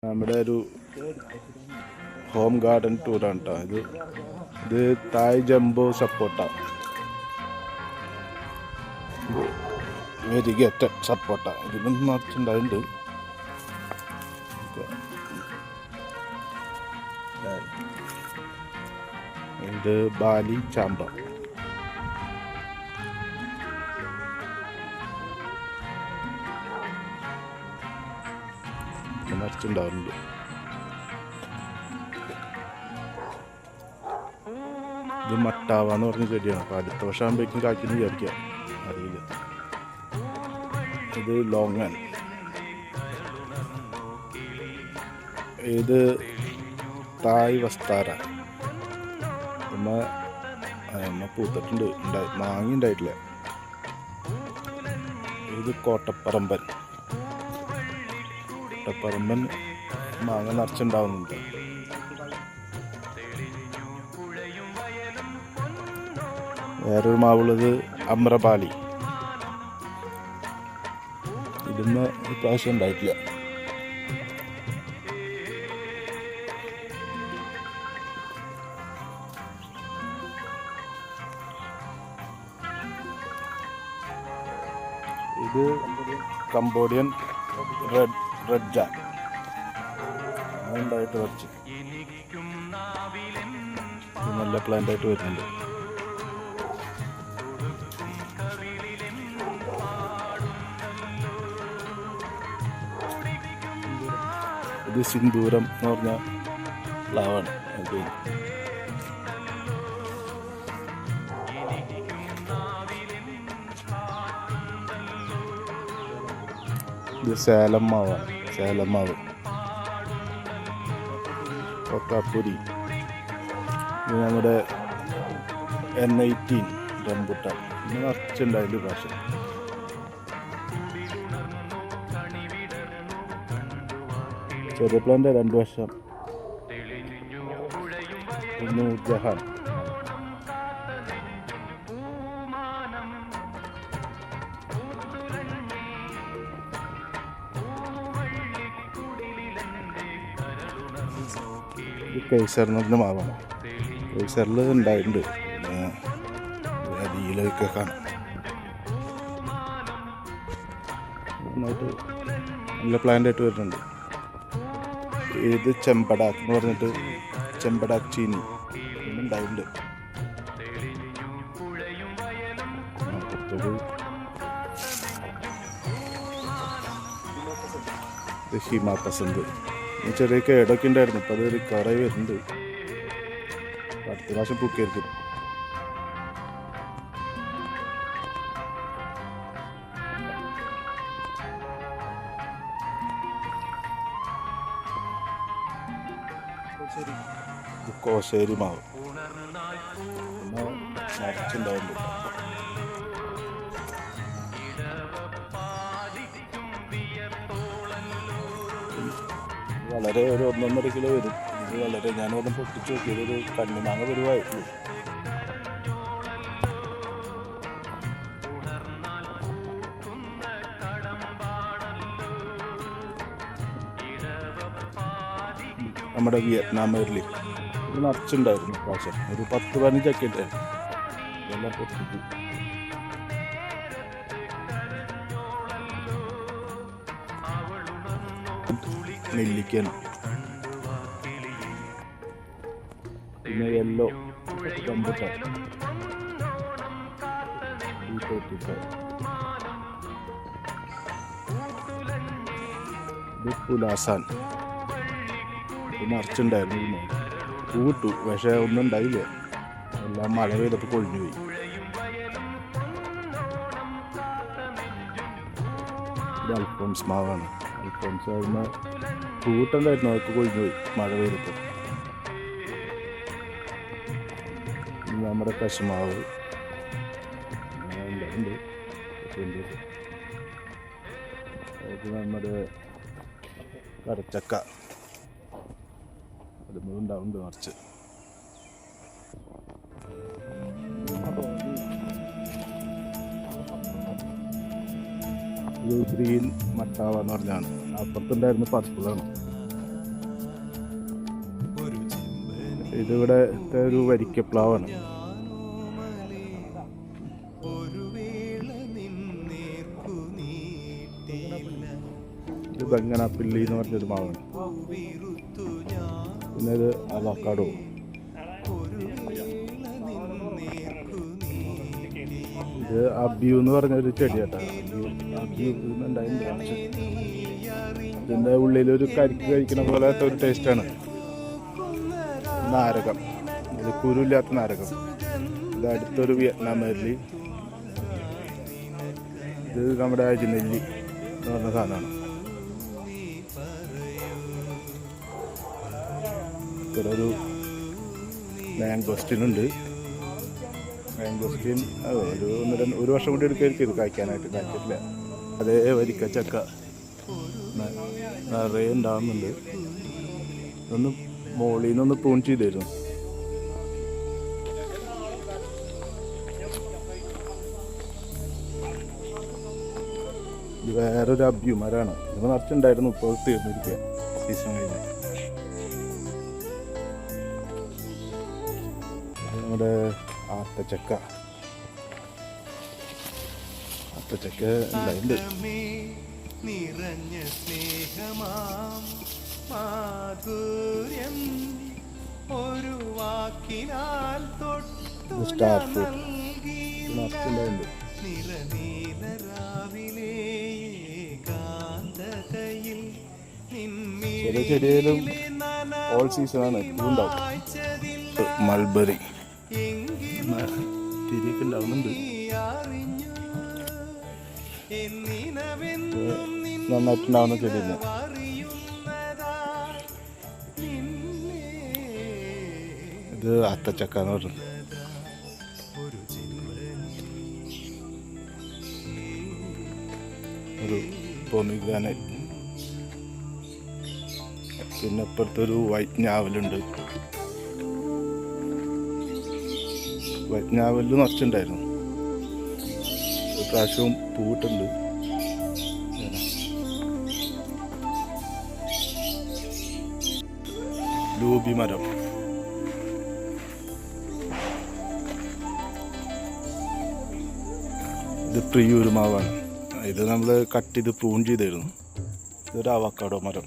നമ്മുടെ ഒരു home garden ടൂറാണ് കേട്ടോ ഇത് തായ് ജംബോ സപ്പോട്ട, വെരിഗേറ്റഡ് സപ്പോട്ട. ഇതിലൊന്നും നിറച്ചുണ്ടായിട്ടുണ്ട്. ഇത് ബാലി ചാമ്പ. നിറച്ചുണ്ടാവുന്നുണ്ട്. ഇത് മട്ടാവ എന്ന് പറഞ്ഞ ചെടിയാണ്. അപ്പോൾ അടുത്ത വർഷം ആകുമ്പോഴേക്കും കായ്ക്കുന്നു വിചാരിക്കാം, അറിയില്ല. ഇത് ലോങ്ങൻ. ഇത് തായ് വസ്താര. നമ്മ പൂത്തിട്ടുണ്ട്, മാങ്ങ ഉണ്ടായിട്ടില്ല. ഇത് കോട്ടപ്പറമ്പൻ. കോട്ടപ്പറമ്പൻ മാങ്ങ നിറച്ചുണ്ടാവുന്നുണ്ട്. വേറൊരു മാവുള്ളത് അമ്രപാലി. ഇതൊന്നും ഇപ്രാവശ്യം ഉണ്ടായിട്ടില്ല. ഇത് കംബോഡിയൻ റെഡ് ജാക്ക് ഉണ്ടായിട്ട് കുറച്ച് നല്ല പ്ലാന്റ് ആയിട്ട് വരുന്നുണ്ട്. ഇത് സിന്ദൂരം എന്ന് പറഞ്ഞ പ്ലാവാണ്. ഇത് സേലം മാവാണ്. സേലം മാവ്, കൊക്കാപ്പുരി. ഇത് നമ്മുടെ N18 റംബുട്ടാൻ. ഇന്ന് നിറച്ചുണ്ടായില്ല പ്രാവശ്യം. ചെറിയ പ്ലാന്റ് 2 വർഷം. നൂർജഹാൻ. കൈസർ എന്ന് പറഞ്ഞ മാവാണ്. കൈസറിൽ ഉണ്ടായിട്ടുണ്ട്. അരിയിലൊക്കെ കാണാം. നന്നായിട്ട് നല്ല പ്ലാന്റ് ആയിട്ട് വരുന്നുണ്ട്. ഇത് ചെമ്പടാക്ക് എന്ന് പറഞ്ഞിട്ട് ചെമ്പടാക്ക് ചീനി ഉണ്ടായിട്ടുണ്ട്. ഇത് ഹിമാപസന്ത്. ചെറിയ കേടൊക്കെ ഉണ്ടായിരുന്നു. അപ്പോൾ അത് റിക്കവറായി വരുന്നുണ്ട്. അടുത്ത പ്രാവശ്യം പൂക്കായിരിക്കും. കോശേരി മാവ് നിറച്ചുണ്ടാവുന്നുണ്ട്. വളരെ ഒരു 1.5 കിലോ വരും. ഇത് വളരെ ഞാനൊന്ന് പൊട്ടിച്ച് നോക്കിയത് ഒരു കണ്ണിമാങ്ങ വരുവായിരുന്നു. നമ്മുടെ വിയറ്റ്നാം മേറിൽ ഇത് നിറച്ചുണ്ടായിരുന്നു പ്രാവശ്യം. ഒരു 10-15 ഒക്കെ ഉണ്ടായിരുന്നു. ഇതെല്ലാം പൊട്ടിച്ചു. നെല്ലിക്കൻ. പിന്നെ യെല്ലോ റംബുട്ടാൻ. ഇത് പുലാസാൻ. ഇത് നിറച്ചുണ്ടായിരുന്നു. പൂട്ടു, പക്ഷേ ഒന്നും ഉണ്ടായില്ല. എല്ലാം മഴ പെയ്തപ്പോൾ കൊഴിഞ്ഞു പോയി. ഇത് അൽഫോൺസ് മാവാണ്. അൽഫോൺസ് ആയിരുന്ന പൂട്ടുണ്ടായിരുന്നു, അതൊക്കെ കൊഴിഞ്ഞു പോയി മഴ പെയ്തപ്പോൾ. നമ്മുടെ കശുമാവ് ഉണ്ട്. ഇത് നമ്മുടെ കടച്ചക്ക. അത് ഉണ്ടാവുന്നുണ്ട് നിറച്ച്. ഇത് ഗ്രീൻ മട്ടാവ എന്ന് പറഞ്ഞാണ്. അപ്പുറത്തുണ്ടായിരുന്ന പർപ്പിളാണ്. ഇതിവിടത്തെ ഒരു വരിക്കപ്ലാവാണ്. ഇത് ബംഗനാപ്പിള്ളി എന്ന് പറഞ്ഞൊരു മാവാണ്. പിന്നെ ഇത് അവക്കാഡോ. ഇത് അബ്യു എന്ന് പറഞ്ഞൊരു ചെടി കേട്ടോ. അബ്യു ഉണ്ടായിരുന്നു. ഇതിൻ്റെ ഉള്ളിലൊരു കരിക്ക് കഴിക്കുന്ന പോലത്തെ ഒരു ടേസ്റ്റാണ്. നാരകം, ഇത് കുരുമില്ലാത്ത നാരകം. ഇത് അടുത്തൊരു വിയറ്റ്നാം നെല്ലി. ഇത് നമ്മുടെ അരിനെല്ലി എന്ന് പറഞ്ഞ സാധനമാണ്. ഇവിടെ ഒരു മാംഗോസ്റ്റിനുണ്ട്. മാംഗോസ്റ്റിൻ ഒരു വർഷം കൂടി എടുക്കായിരിക്കും ഇത് കായ്ക്കാനായിട്ട്. കായ്ച്ചിട്ടില്ല. അതേ വരിക്ക ചക്ക നിറയെ ഉണ്ടാകുന്നുണ്ട്. ഒന്ന് മോളിൽ നിന്നൊന്ന് പ്രൂൺ ചെയ്തായിരുന്നു. ഇത് വേറൊരു അബ്യു മരമാണ്. ഇത് നിറച്ചുണ്ടായിരുന്നു, ഇപ്പോൾ തീർന്നിരിക്കുക സീസൺ കഴിഞ്ഞ്. നമ്മുടെ ആത്തച്ചക്ക ഉണ്ടായിട്ടുണ്ട്. നിറഞ്ഞ സ്നേഹമാം മാധുര്യം ഒരു വാക്കിനാൽ സ്റ്റാർ ഫ്രൂട്ട് ചെറിയ ചെടിയിലും ഓൾ സീസണാണ്. ഉണ്ടാവും. മൾബറി തിരിയൊക്കെ ഉണ്ടാവുന്നുണ്ട്. നന്നായിട്ടുണ്ടാവുന്ന ചെടി തന്നെ. ഇത് അത്തച്ചക്ക എന്ന് പറഞ്ഞു. ഒരു പൊമിഗ്രാനൈറ്റ്. പിന്നെ ഇപ്പുറത്തൊരു വൈറ്റ് ഞാവലുണ്ട്. വൈറ്റ് ഞാവലിൽ നിറച്ചുണ്ടായിരുന്നു. ഒരു പ്രാവശ്യവും പൂവിട്ടുണ്ട്. ലൂബി മരം. ഇത് പ്രിയൂര് മാവാണ്. ഇത് നമ്മൾ കട്ട് ചെയ്ത് പ്രൂൺ ചെയ്തായിരുന്നു. ഇതൊരു അവക്കാഡോ മരം.